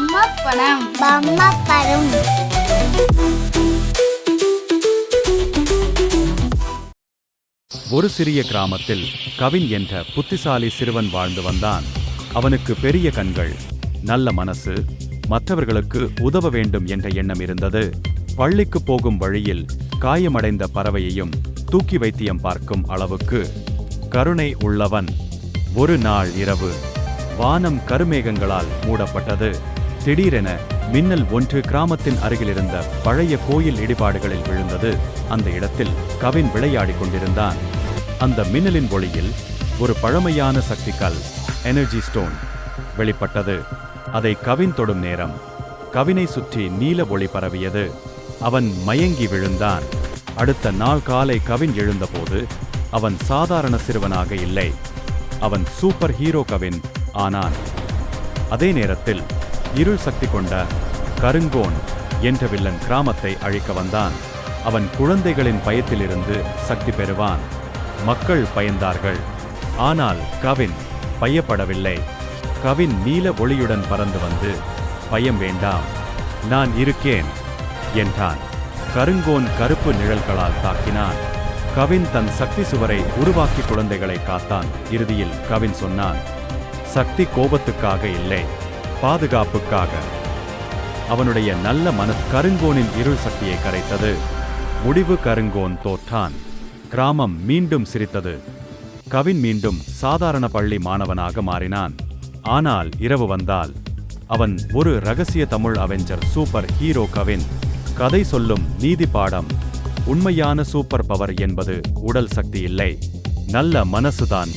பம்மப்படம் பம்மப்படும் ஒரு சிறிய கிராமத்தில் கவின் என்ற புத்திசாலி சிறுவன் வாழ்ந்து வந்தான். அவனுக்கு பெரிய கண்கள், நல்ல மனசு, மற்றவர்களுக்கு உதவ வேண்டும் என்ற எண்ணம் இருந்தது. பள்ளிக்கு போகும் வழியில் காயமடைந்த பறவையையும் தூக்கி வைத்தியம் பார்க்கும் அளவுக்கு கருணை உள்ளவன். ஒரு நாள் இரவு வானம் கருமேகங்களால் மூடப்பட்டது. திடீரென மின்னல் ஒன்று கிராமத்தின் அருகிலிருந்த பழைய கோயில் இடிபாடுகளில் விழுந்தது. அந்த இடத்தில் கவின் விளையாடிக் கொண்டிருந்தான். அந்த மின்னலின் ஒளியில் ஒரு பழமையான சக்தி கல், எனர்ஜி ஸ்டோன், வெளிப்பட்டது. அதை கவின் தொடும் நேரம் கவினை சுற்றி நீல ஒளி பரவியது. அவன் மயங்கி விழுந்தான். அடுத்த நாள் காலை கவின் எழுந்தபோது அவன் சாதாரண சிறுவனாக இல்லை, அவன் சூப்பர் ஹீரோ கவின் ஆனான். அதே நேரத்தில் இருள் சக்தி கொண்ட கருங்கோன் என்ற வில்லன் கிராமத்தை அழிக்க வந்தான். அவன் குழந்தைகளின் பயத்திலிருந்து சக்தி பெறுவான். மக்கள் பயந்தார்கள். ஆனால் கவின் பயப்படவில்லை. கவின் நீல ஒளியுடன் பறந்து வந்து, பயம் வேண்டாம், நான் இருக்கேன் என்றான். கருங்கோன் கருப்பு நிழல்களால் தாக்கினான். கவின் தன் சக்தி சுவரை உருவாக்கி குழந்தைகளை காத்தான். இறுதியில் கவின் சொன்னான், சக்தி கோபத்துக்காக இல்லை, பாதுகாப்புக்காக. அவனுடைய நல்ல மனசு கருங்கோனின் இருள் சக்தியை கரைத்தது. முடிவு கருங்கோன் தோற்றான். கிராமம் மீண்டும் சிரித்தது. கவின் மீண்டும் சாதாரண பள்ளி மாணவனாக மாறினான். ஆனால் இரவு வந்தால் அவன் ஒரு ரகசிய Tamil Avenger super hero Kavin. கதை சொல்லும் நீதி பாடம்: உண்மையான சூப்பர் பவர் என்பது உடல் சக்தி இல்லை, நல்ல மனசுதான்.